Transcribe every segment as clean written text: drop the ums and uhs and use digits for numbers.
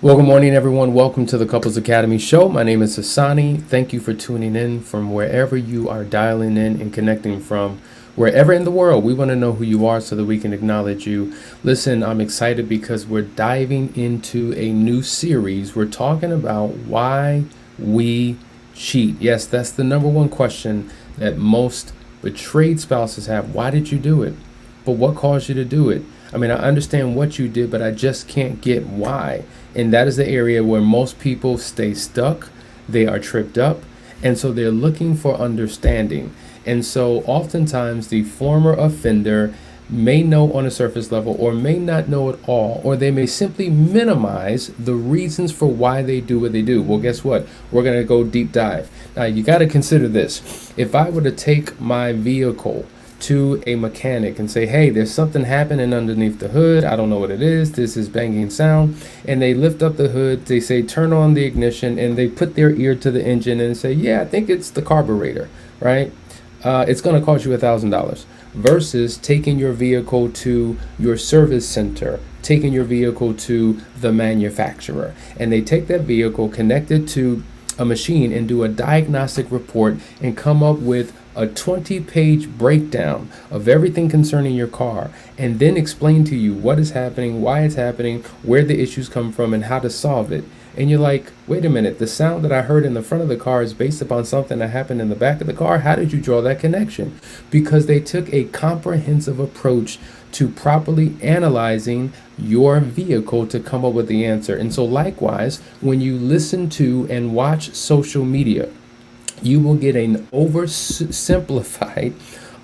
Well, good morning, everyone. Welcome to the Couples Academy show. My name is Hassani. Thank you for tuning in from wherever you are dialing in and connecting from. Wherever in the world, we want to know who you are so that we can acknowledge you. Listen, I'm excited because we're diving into a new series. We're talking about why we cheat. Yes, that's the number one question that most betrayed spouses have. Why did you do it? But what caused you to do it? I mean, I understand what you did, but I just can't get why. And that is the area where most people stay stuck. They are tripped up. And so they're looking for understanding. And so oftentimes the former offender may know on a surface level or may not know at all, or they may simply minimize the reasons for why they do what they do. Well, guess what? We're going to go deep dive. Now, you got to consider this. If I were to take my vehicle to a mechanic and say, hey, there's something happening underneath the hood. I don't know what it is. This is banging sound. And they lift up the hood. They say, turn on the ignition. And they put their ear to the engine and say, yeah, I think it's the carburetor, right? It's going to cost you $1,000 versus taking your vehicle to your service center, taking your vehicle to the manufacturer. And they take that vehicle, connect it to a machine and do a diagnostic report and come up with a 20-page breakdown of everything concerning your car, and then explain to you what is happening, why it's happening, where the issues come from, and how to solve it. And you're like, wait a minute, the sound that I heard in the front of the car is based upon something that happened in the back of the car. How did you draw that connection? Because they took a comprehensive approach to properly analyzing your vehicle to come up with the answer. And so likewise, when you listen to and watch social media, you will get an oversimplified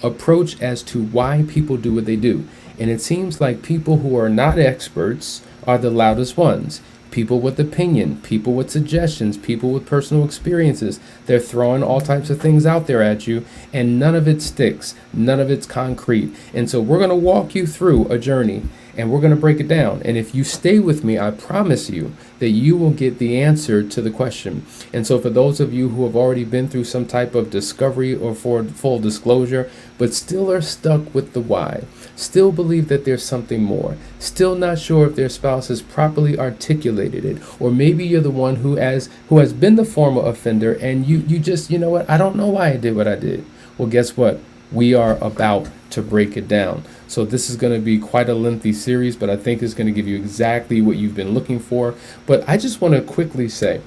approach as to why people do what they do. And it seems like people who are not experts are the loudest ones. People with opinion, people with suggestions, people with personal experiences. They're throwing all types of things out there at you, and none of it sticks. None of it's concrete. And so we're going to walk you through a journey, and we're going to break it down. And if you stay with me, I promise you that you will get the answer to the question. And so for those of you who have already been through some type of discovery or for full disclosure, but still are stuck with the why, still believe that there's something more, still not sure if their spouse has properly articulated it, or maybe you're the one who has been the former offender and you just, you know what, I don't know why I did what I did. Well, guess what? We are about to break it down. So this is going to be quite a lengthy series, but I think it's going to give you exactly what you've been looking for. But I just want to quickly say,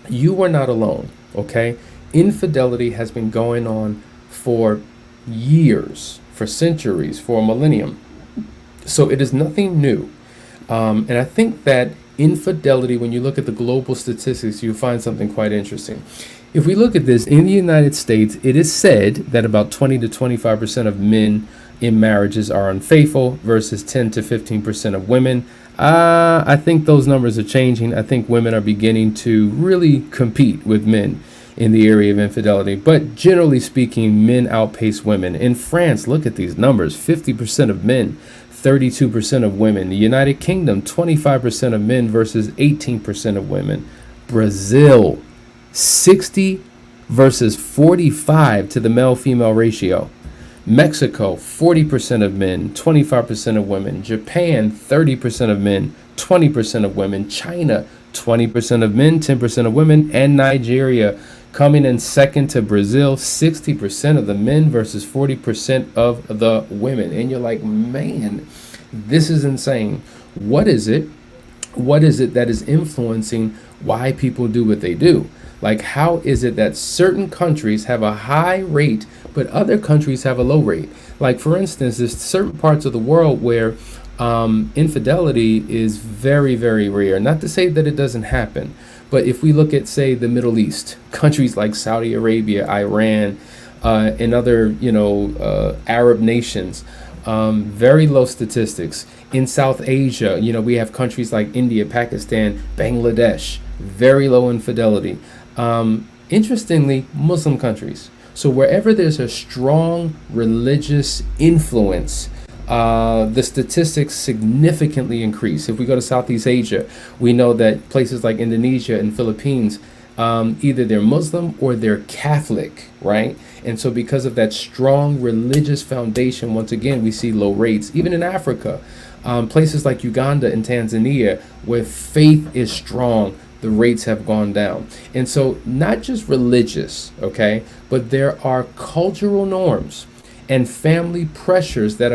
you are not alone, okay? Infidelity has been going on for years, for centuries, for a millennium. So it is nothing new. And I think that infidelity, when you look at the global statistics, you find something quite interesting. If we look at this, in the United States, it is said that about 20 to 25% of men in marriages are unfaithful versus 10 to 15% of women. I think those numbers are changing. I think women are beginning to really compete with men in the area of infidelity. But generally speaking, men outpace women. In France, look at these numbers, 50% of men, 32% of women. The United Kingdom, 25% of men versus 18% of women. Brazil, 60 versus 45 to the male-female ratio. Mexico, 40% of men, 25% of women. Japan, 30% of men, 20% of women. China, 20% of men, 10% of women. And Nigeria, coming in second to Brazil, 60% of the men versus 40% of the women. And you're like, man, this is insane. What is it? What is it that is influencing why people do what they do? Like, how is it that certain countries have a high rate, but other countries have a low rate? Like, for instance, there's certain parts of the world where infidelity is very, very rare. Not to say that it doesn't happen, but if we look at, say, the Middle East, countries like Saudi Arabia, Iran, and other, Arab nations, very low statistics. In South Asia, we have countries like India, Pakistan, Bangladesh, very low infidelity. Interestingly, Muslim countries. So wherever there's a strong religious influence, the statistics significantly increase. If we go to Southeast Asia, we know that places like Indonesia and Philippines, either they're Muslim or they're Catholic, right? And so because of that strong religious foundation, once again, we see low rates. Even in Africa, Places like Uganda and Tanzania, where faith is strong, the rates have gone down. And so, not just religious, okay, but there are cultural norms and family pressures that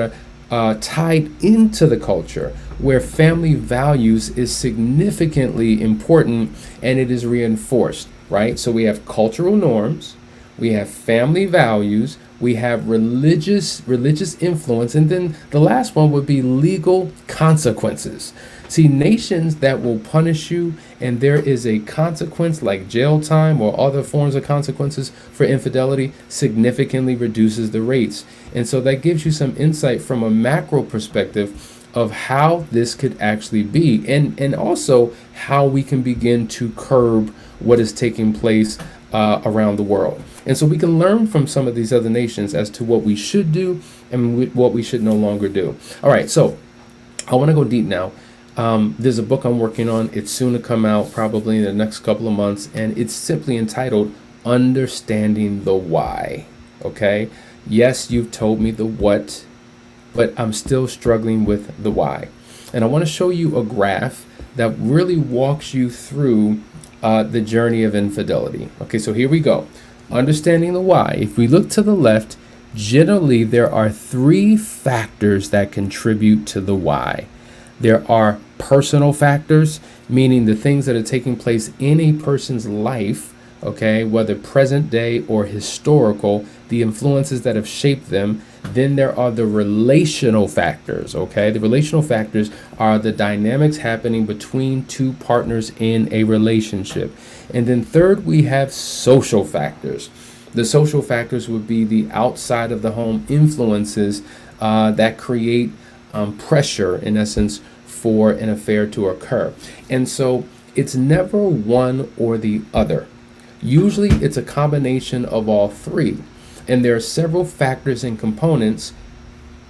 are tied into the culture, where family values is significantly important and it is reinforced, right? So we have cultural norms, we have family values, we have religious influence, and then the last one would be legal consequences. See, nations that will punish you and there is a consequence like jail time or other forms of consequences for infidelity significantly reduces the rates. And so that gives you some insight from a macro perspective of how this could actually be, and also how we can begin to curb what is taking place around the world. And so we can learn from some of these other nations as to what we should do and what we should no longer do. All right, so I want to go deep now. There's a book I'm working on. It's soon to come out, probably in the next couple of months, and it's simply entitled Understanding the Why. Okay? Yes, you've told me the what, but I'm still struggling with the why. And I want to show you a graph that really walks you through the journey of infidelity. Okay, so here we go. Understanding the why. If we look to the left, generally there are three factors that contribute to the why. There are personal factors, meaning the things that are taking place in a person's life, okay, whether present day or historical, the influences that have shaped them. Then there are the relational factors, okay? The relational factors are the dynamics happening between two partners in a relationship. And then third, we have social factors. The social factors would be the outside of the home influences that create pressure, in essence, for an affair to occur. And so it's never one or the other. Usually it's a combination of all three. And there are several factors and components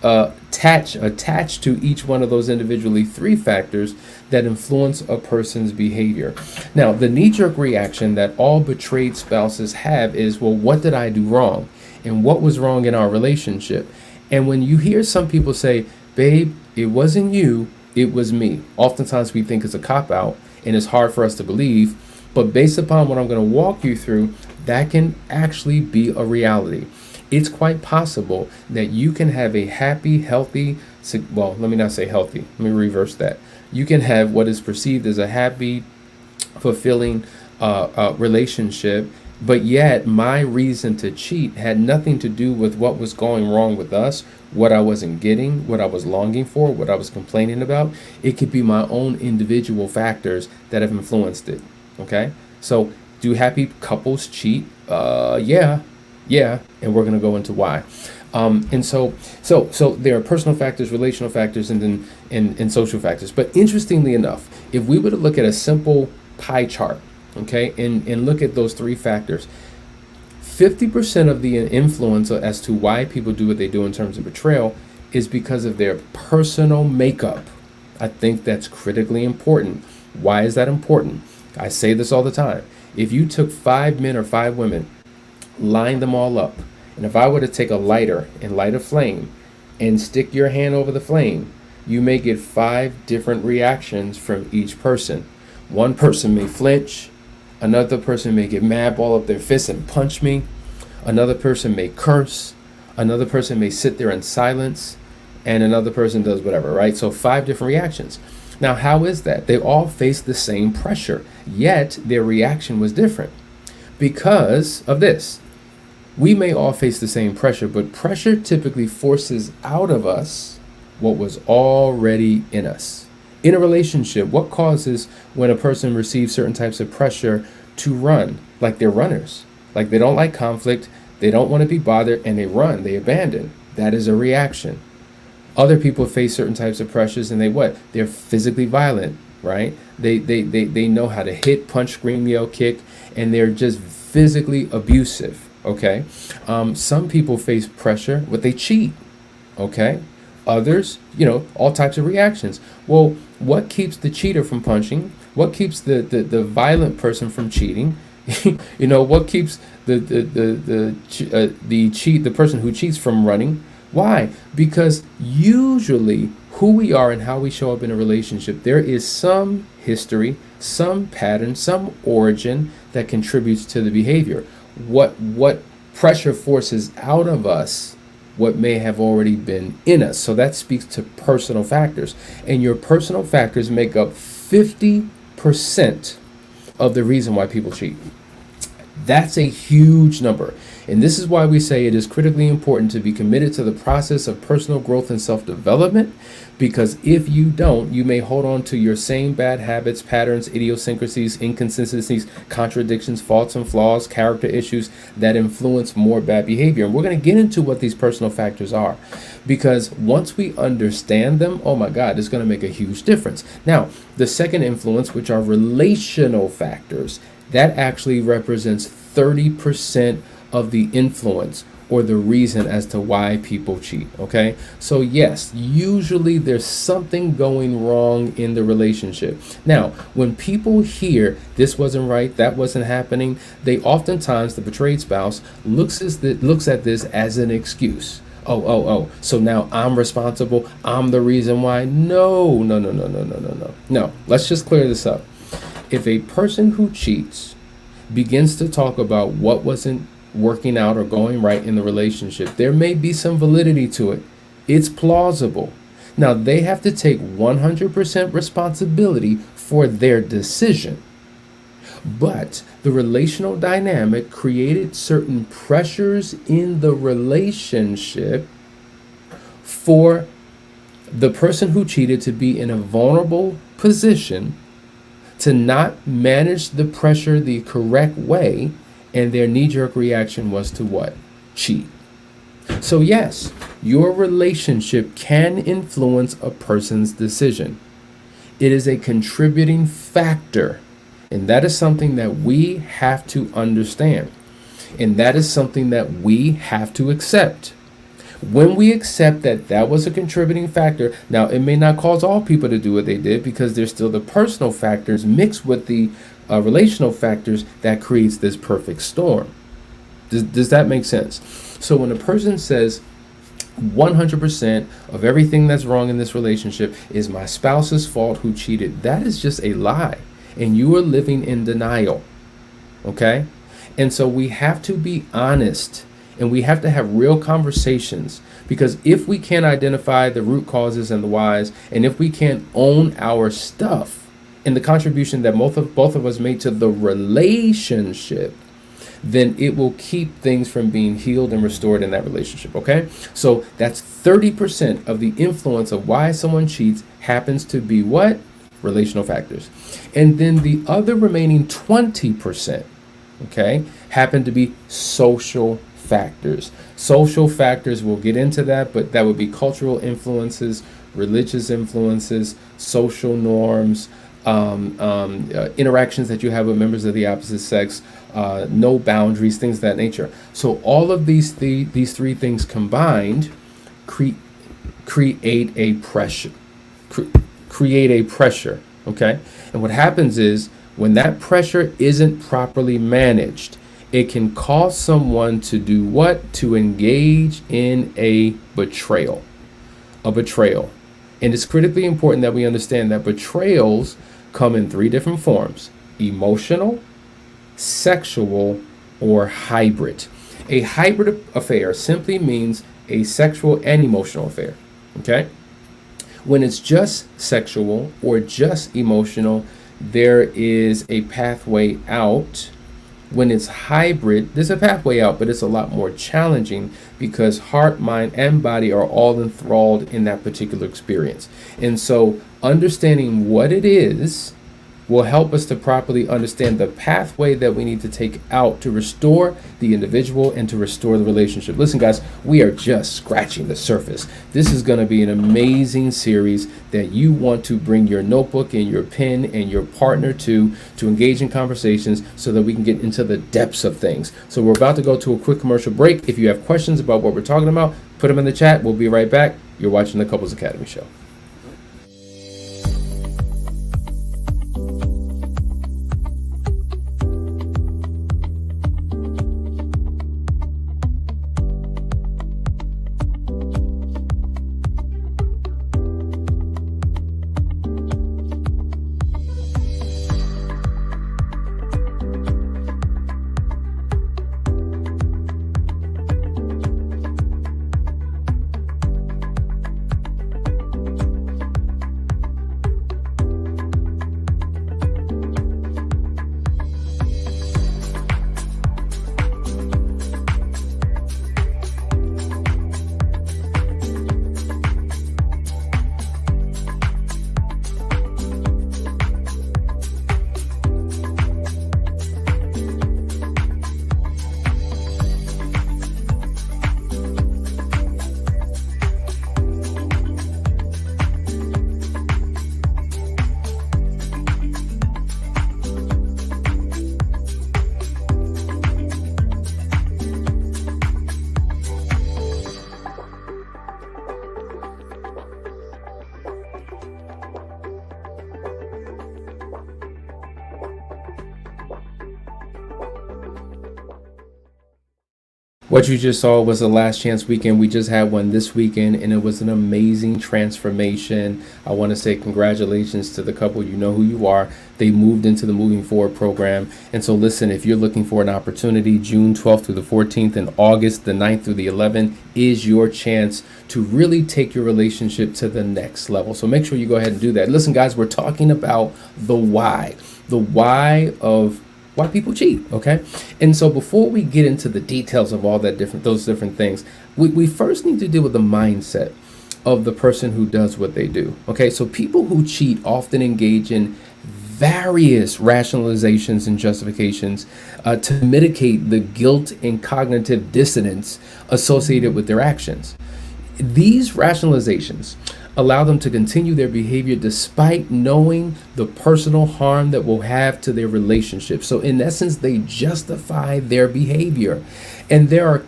attached to each one of those individually three factors that influence a person's behavior. Now, the knee-jerk reaction that all betrayed spouses have is, well, what did I do wrong? And what was wrong in our relationship? And when you hear some people say, babe, it wasn't you, it was me. Oftentimes we think it's a cop-out and it's hard for us to believe. But based upon what I'm going to walk you through, that can actually be a reality. It's quite possible that you can have a happy, healthy, well, let me not say healthy. Let me reverse that. You can have what is perceived as a happy, fulfilling relationship, but yet my reason to cheat had nothing to do with what was going wrong with us, what I wasn't getting, what I was longing for, what I was complaining about. It could be my own individual factors that have influenced it. Okay, so do happy couples cheat? Yeah, and we're gonna go into why. And so there are personal factors, relational factors, and then and social factors. But interestingly enough, if we were to look at a simple pie chart, okay, and look at those three factors, 50% of the influence as to why people do what they do in terms of betrayal is because of their personal makeup. I think that's critically important. Why is that important? I say this all the time. If you took 5 men or 5 women, line them all up, and if I were to take a lighter and light a flame and stick your hand over the flame, you may get 5 different reactions from each person. One person may flinch, another person may get mad, ball up their fists and punch me, another person may curse, another person may sit there in silence, and another person does whatever, right? So 5 different reactions. Now, how is that? They all face the same pressure, yet their reaction was different because of this. We may all face the same pressure, but pressure typically forces out of us what was already in us. In a relationship, what causes when a person receives certain types of pressure to run? Like they're runners. Like they don't like conflict, they don't want to be bothered, and they run, they abandon. That is a reaction. Other people face certain types of pressures and they're physically violent, right? They know how to hit, punch, scream, yell, kick, and they're just physically abusive, okay? Some people face pressure, but they cheat, okay? Others, all types of reactions. Well, what keeps the cheater from punching? What keeps the violent person from cheating? What keeps the person who cheats from running? Why? Because usually who we are and how we show up in a relationship, there is some history, some pattern, some origin that contributes to the behavior. What pressure forces out of us what may have already been in us. So that speaks to personal factors. And your personal factors make up 50% of the reason why people cheat. That's a huge number. And this is why we say it is critically important to be committed to the process of personal growth and self-development, because if you don't, you may hold on to your same bad habits, patterns, idiosyncrasies, inconsistencies, contradictions, faults and flaws, character issues that influence more bad behavior. And we're going to get into what these personal factors are, because once we understand them, oh my God, it's going to make a huge difference. Now, the second influence, which are relational factors, that actually represents 30% of the influence or the reason as to why people cheat. Okay, so yes, usually there's something going wrong in the relationship. Now, when people hear this wasn't right, that wasn't happening, they oftentimes, the betrayed spouse looks at this as an excuse. Oh, so now I'm responsible, I'm the reason why. No. Let's just clear this up. If a person who cheats begins to talk about what wasn't working out or going right in the relationship, there may be some validity to it. It's plausible. Now, they have to take 100% responsibility for their decision. But the relational dynamic created certain pressures in the relationship for the person who cheated to be in a vulnerable position, to not manage the pressure the correct way, and their knee-jerk reaction was to what? Cheat. So yes, your relationship can influence a person's decision. It is a contributing factor, and that is something that we have to understand, and that is something that we have to accept. When we accept that that was a contributing factor, now it may not cause all people to do what they did, because there's still the personal factors mixed with the relational factors that creates this perfect storm. Does that make sense? So when a person says 100% of everything that's wrong in this relationship is my spouse's fault who cheated, that is just a lie, and you are living in denial. Okay? And so we have to be honest, and we have to have real conversations, because if we can't identify the root causes and the whys, and if we can't own our stuff and the contribution that both of us made to the relationship, then it will keep things from being healed and restored in that relationship. Okay? So that's 30% of the influence of why someone cheats happens to be what? Relational factors. And then the other remaining 20%, okay, happen to be social factors. Social factors, we'll get into that, but that would be cultural influences, religious influences, social norms, interactions that you have with members of the opposite sex, no boundaries, things of that nature. So all of these three things combined create a pressure. Create a pressure, okay? And what happens is, when that pressure isn't properly managed, it can cause someone to do what? To engage in a betrayal. A betrayal. And it's critically important that we understand that betrayals come in three different forms: emotional, sexual, or hybrid. A hybrid affair simply means a sexual and emotional affair. Okay? When it's just sexual or just emotional, there is a pathway out. When it's hybrid, there's a pathway out, but it's a lot more challenging, because heart, mind, and body are all enthralled in that particular experience. And so understanding what it is will help us to properly understand the pathway that we need to take out to restore the individual and to restore the relationship. Listen, guys, we are just scratching the surface. This is going to be an amazing series that you want to bring your notebook and your pen and your partner to engage in conversations, so that we can get into the depths of things. So we're about to go to a quick commercial break. If you have questions about what we're talking about, put them in the chat. We'll be right back. You're watching the Couples Academy Show. What you just saw was the last chance weekend. We just had one this weekend, and it was an amazing transformation. I want to say congratulations to the couple. You know who you are. They moved into the Moving Forward program. And so listen, if you're looking for an opportunity, June 12th through the 14th and August the 9th through the 11th is your chance to really take your relationship to the next level. So make sure you go ahead and do that. Listen, guys, we're talking about the why of why people cheat, okay? And so before we get into the details of all that those different things, we first need to deal with the mindset of the person who does what they do, okay? So people who cheat often engage in various rationalizations and justifications to mitigate the guilt and cognitive dissonance associated with their actions. These rationalizations allow them to continue their behavior despite knowing the personal harm that will have to their relationship. So in essence, they justify their behavior. And there are,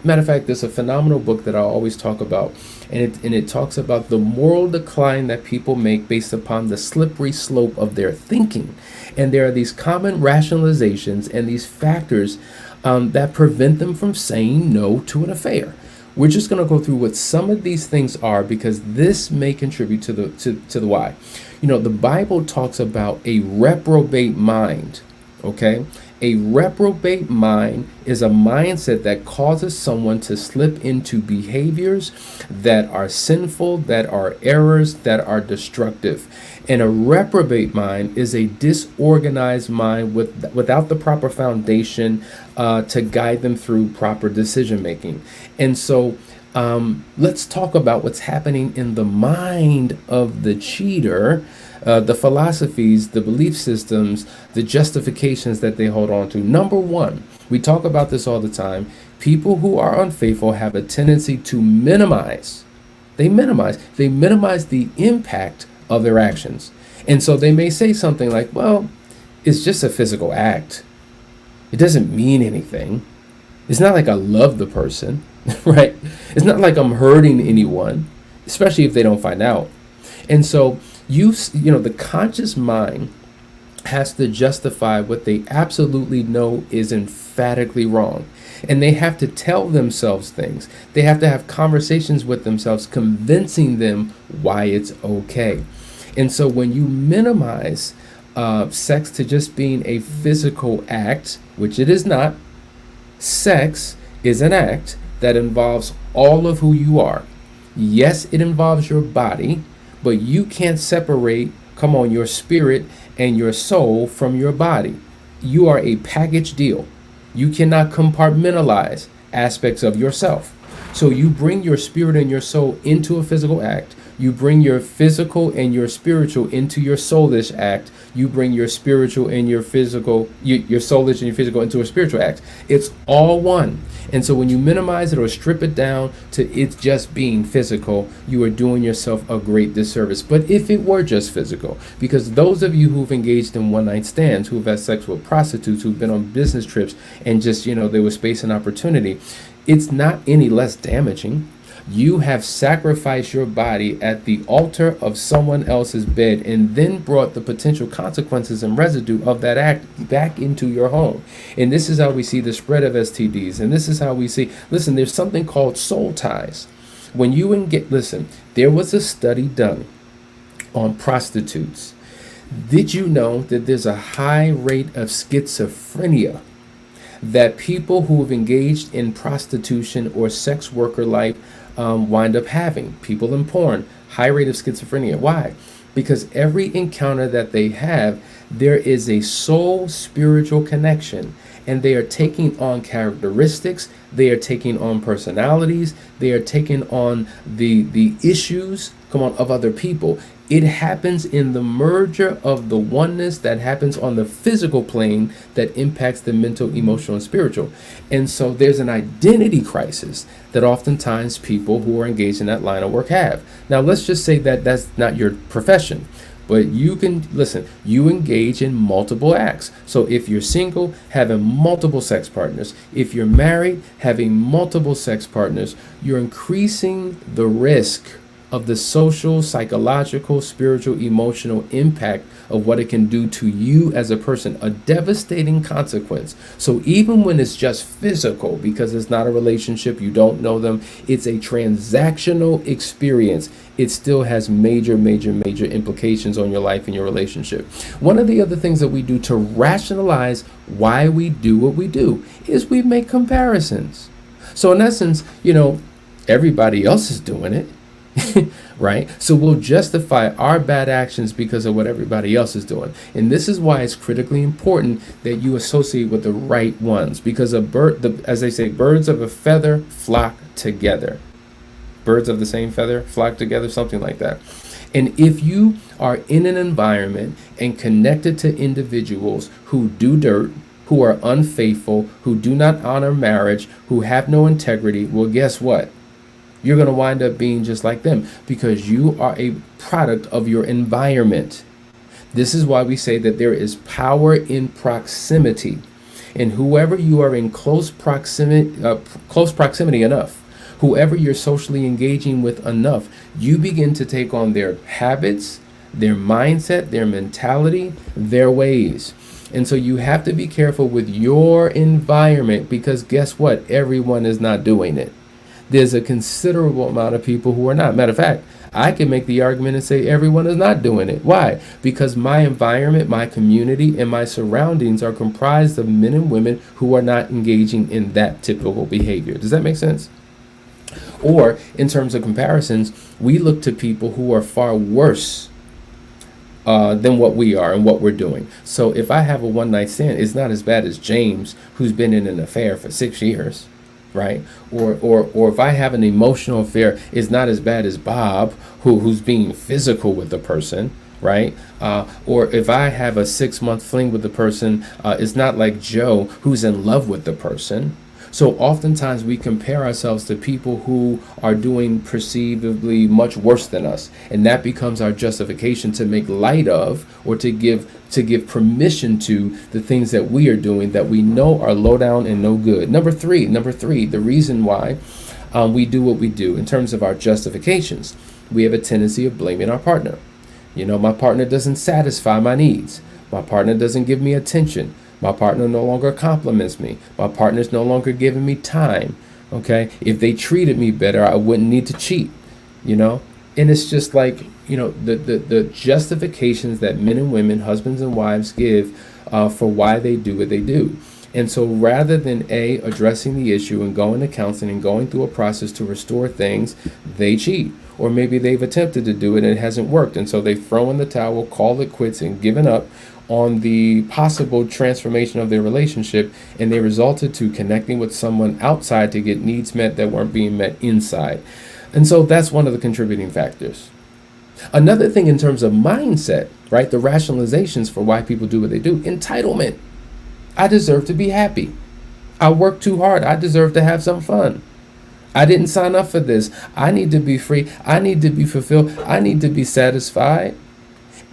matter of fact, there's a phenomenal book that I always talk about, and it talks about the moral decline that people make based upon the slippery slope of their thinking. And there are these common rationalizations and these factors that prevent them from saying no to an affair. We're just going to go through what some of these things are, because this may contribute to the why. You know, the Bible talks about a reprobate mind, okay? A reprobate mind is a mindset that causes someone to slip into behaviors that are sinful, that are errors, that are destructive. And a reprobate mind is a disorganized mind without the proper foundation to guide them through proper decision making. And so let's talk about what's happening in the mind of the cheater, the philosophies, the belief systems, the justifications that they hold on to. Number one, we talk about this all the time. People who are unfaithful have a tendency to minimize. They minimize the impact of their actions. And so they may say something like, well, it's just a physical act. It doesn't mean anything. It's not like I love the person, right? It's not like I'm hurting anyone, especially if they don't find out. And so you know, the conscious mind has to justify what they absolutely know is emphatically wrong. And they have to tell themselves things. They have to have conversations with themselves, convincing them why it's okay. And so when you minimize sex to just being a physical act, which it is not, sex is an act that involves all of who you are. Yes, it involves your body, but you can't separate, your spirit and your soul from your body. You are a package deal. You cannot compartmentalize aspects of yourself. So you bring your spirit and your soul into a physical act. You bring your physical and your spiritual into your soulish act. You bring your spiritual and your physical, your soulish and your physical into a spiritual act. It's all one. And so when you minimize it or strip it down to it's just being physical, you are doing yourself a great disservice. But if it were just physical, because those of you who've engaged in one-night stands, who've had sex with prostitutes, who've been on business trips and just, there was space and opportunity, it's not any less damaging. You have sacrificed your body at the altar of someone else's bed and then brought the potential consequences and residue of that act back into your home. And this is how we see the spread of STDs. And this is how we see, listen, there's something called soul ties. When you listen, there was a study done on prostitutes. Did you know that there's a high rate of schizophrenia? That people who have engaged in prostitution or sex worker life wind up having. People in porn, high rate of schizophrenia. Why? Because every encounter that they have, there is a soul spiritual connection, and they are taking on characteristics, they are taking on personalities, they are taking on the issues of other people. It happens in the merger of the oneness that happens on the physical plane that impacts the mental, emotional, and spiritual. And so there's an identity crisis that oftentimes people who are engaged in that line of work have. Now, let's just say that that's not your profession, but you can, listen, you engage in multiple acts. So if you're single, having multiple sex partners. If you're married, having multiple sex partners, you're increasing the risk of the social, psychological, spiritual, emotional impact of what it can do to you as a person, a devastating consequence. So even when it's just physical, because it's not a relationship, you don't know them, it's a transactional experience, it still has major, major, major implications on your life and your relationship. One of the other things that we do to rationalize why we do what we do is we make comparisons. So in essence, everybody else is doing it. Right? So we'll justify our bad actions because of what everybody else is doing. And this is why it's critically important that you associate with the right ones, because as they say, birds of a feather flock together. Birds of the same feather flock together, something like that. And if you are in an environment and connected to individuals who do dirt, who are unfaithful, who do not honor marriage, who have no integrity, well, guess what? You're going to wind up being just like them because you are a product of your environment. This is why we say that there is power in proximity. And whoever you are in close proximity enough, whoever you're socially engaging with enough, you begin to take on their habits, their mindset, their mentality, their ways. And so you have to be careful with your environment because guess what? Everyone is not doing it. There's a considerable amount of people who are not. Matter of fact, I can make the argument and say everyone is not doing it. Why? Because my environment, my community, and my surroundings are comprised of men and women who are not engaging in that typical behavior. Does that make sense? Or in terms of comparisons, we look to people who are far worse than what we are and what we're doing. So if I have a one-night stand, it's not as bad as James, who's been in an affair for 6 years. Right? Or if I have an emotional affair, it's not as bad as Bob, who's being physical with the person, right? Or if I have a 6-month fling with the person, it's not like Joe, who's in love with the person. So oftentimes we compare ourselves to people who are doing perceivably much worse than us, and that becomes our justification to make light of or to give permission to the things that we are doing that we know are low down and no good. Number three, the reason why we do what we do in terms of our justifications, we have a tendency of blaming our partner. My partner doesn't satisfy my needs. My partner doesn't give me attention. My partner no longer compliments me. My partner's no longer giving me time. Okay? If they treated me better, I wouldn't need to cheat. And it's just like, the justifications that men and women, husbands and wives give for why they do what they do. And so rather than addressing the issue and going to counseling and going through a process to restore things, they cheat. Or maybe they've attempted to do it and it hasn't worked. And so they've thrown in the towel, called it quits, and given up on the possible transformation of their relationship, and they resulted to connecting with someone outside to get needs met that weren't being met inside. And so that's one of the contributing factors. Another thing in terms of mindset, right? The rationalizations for why people do what they do. Entitlement. I deserve to be happy. I work too hard. I deserve to have some fun. I didn't sign up for this. I need to be free. I need to be fulfilled. I need to be satisfied.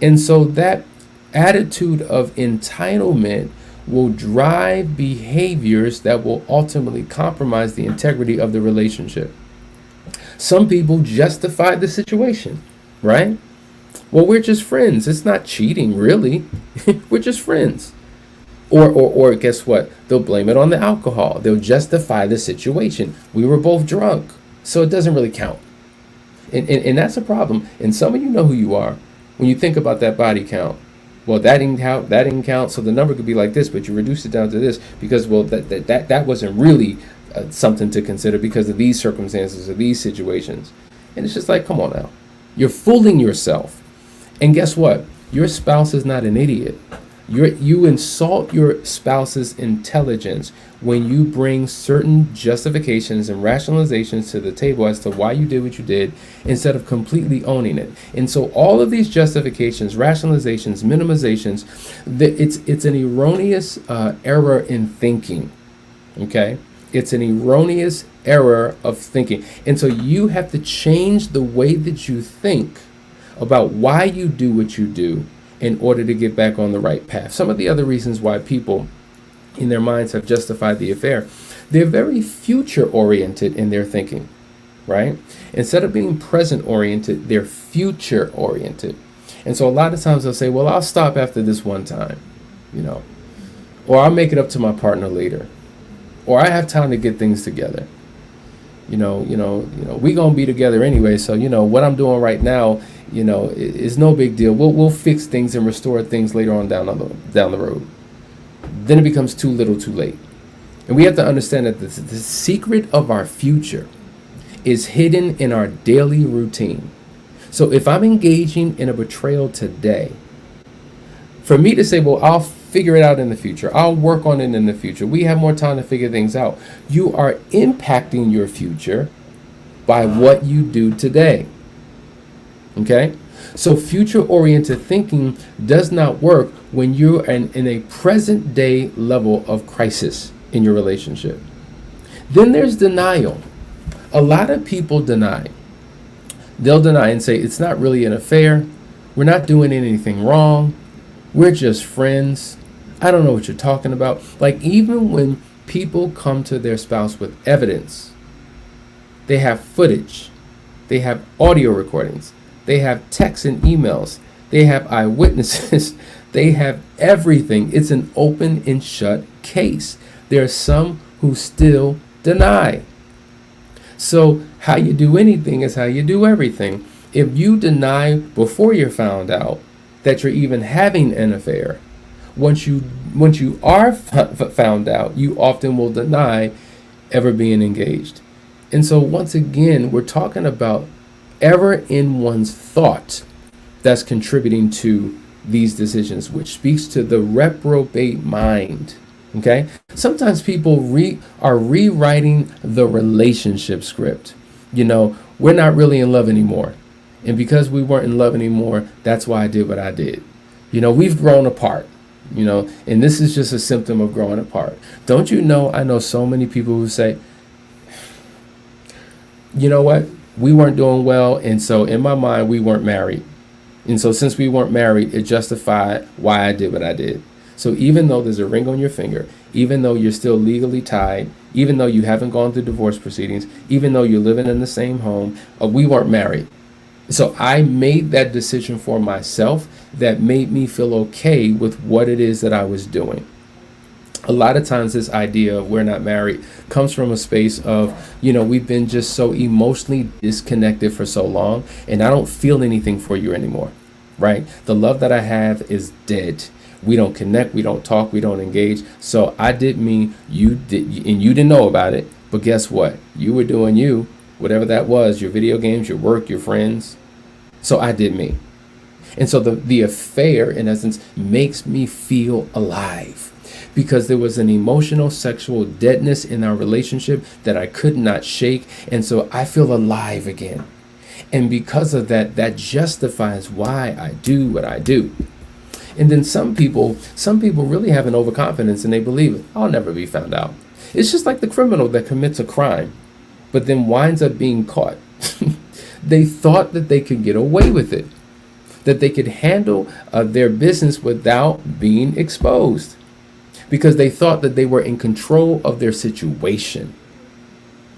And so that attitude of entitlement will drive behaviors that will ultimately compromise the integrity of the relationship. Some people justify the situation, right? Well, we're just friends. It's not cheating, really. We're just friends. Or guess what? They'll blame it on the alcohol. They'll justify the situation. We were both drunk, so it doesn't really count. And that's a problem. And some of you know who you are. When you think about that body count, well, that didn't count, so the number could be like this, but you reduce it down to this because, well, that wasn't really something to consider because of these circumstances or these situations. And it's just like, come on now. You're fooling yourself. And guess what? Your spouse is not an idiot. You insult your spouse's intelligence when you bring certain justifications and rationalizations to the table as to why you did what you did instead of completely owning it. And so all of these justifications, rationalizations, minimizations, it's an erroneous error in thinking. Okay? It's an erroneous error of thinking. And so you have to change the way that you think about why you do what you do in order to get back on the right path. Some of the other reasons why people in their minds have justified the affair, they're very future oriented in their thinking. right? Instead of being present oriented, they're future oriented. And so a lot of times they'll say, well, I'll stop after this one time, you know, or I'll make it up to my partner later, or I have time to get things together. We gonna be together anyway. So, what I'm doing right now, is no big deal. We'll fix things and restore things later on down the road. Then it becomes too little too late. And we have to understand that the secret of our future is hidden in our daily routine. So if I'm engaging in a betrayal today, for me to say, well, I'll figure it out in the future, I'll work on it in the future, we have more time to figure things out, you are impacting your future by what you do today. Okay? So future-oriented thinking does not work when you're in a present-day level of crisis in your relationship. Then there's denial. A lot of people deny. They'll deny and say, it's not really an affair. We're not doing anything wrong. We're just friends. I don't know what you're talking about. Like, even when people come to their spouse with evidence, they have footage, they have audio recordings, they have texts and emails, they have eyewitnesses, they have everything. It's an open and shut case. There are some who still deny. So how you do anything is how you do everything. If you deny before you're found out that you're even having an affair, once you are found out, you often will deny ever being engaged. And so once again, we're talking about ever in one's thought that's contributing to these decisions, which speaks to the reprobate mind. Okay? Sometimes people are rewriting the relationship script. We're not really in love anymore. And because we weren't in love anymore, that's why I did what I did. We've grown apart. And this is just a symptom of growing apart. Don't you know, I know so many people who say, you know what? We weren't doing well, and so in my mind, we weren't married. And so since we weren't married, it justified why I did what I did. So even though there's a ring on your finger, even though you're still legally tied, even though you haven't gone through divorce proceedings, even though you're living in the same home, we weren't married. So I made that decision for myself that made me feel okay with what it is that I was doing. A lot of times this idea of we're not married comes from a space of, we've been just so emotionally disconnected for so long, and I don't feel anything for you anymore, right? The love that I have is dead. We don't connect, we don't talk, we don't engage. So I did me, you did, and you didn't know about it. But guess what? You were doing you, whatever that was, your video games, your work, your friends. So I did me. And so the affair, in essence, makes me feel alive, because there was an emotional, sexual deadness in our relationship that I could not shake. And so I feel alive again. And because of that, that justifies why I do what I do. And then some people really have an overconfidence, and they believe, I'll never be found out. It's just like the criminal that commits a crime, but then winds up being caught. They thought that they could get away with it, that they could handle their business without being exposed, because they thought that they were in control of their situation.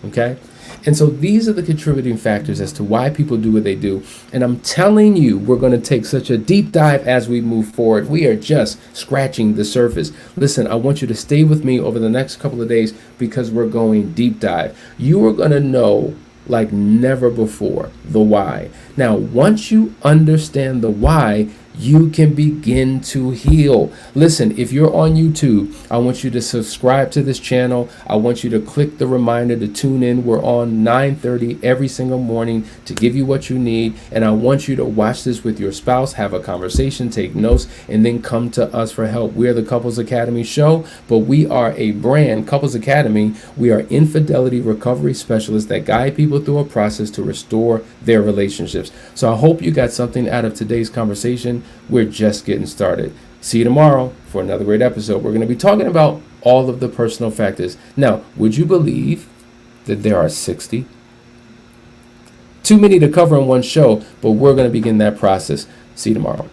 Okay? And so these are the contributing factors as to why people do what they do. And I'm telling you, we're going to take such a deep dive as we move forward. We are just scratching the surface. Listen, I want you to stay with me over the next couple of days, because we're going deep dive. You are going to know like never before the why. Now, once you understand the why, you can begin to heal. Listen, if you're on YouTube, I want you to subscribe to this channel. I want you to click the reminder to tune in. We're on 9:30 every single morning to give you what you need. And I want you to watch this with your spouse, have a conversation, take notes, and then come to us for help. We're the Couples Academy show, but we are a brand, Couples Academy. We are infidelity recovery specialists that guide people through a process to restore their relationships. So I hope you got something out of today's conversation. We're just getting started. See you tomorrow for another great episode. We're going to be talking about all of the personal factors. Now, would you believe that there are 60? Too many to cover in one show, but we're going to begin that process. See you tomorrow.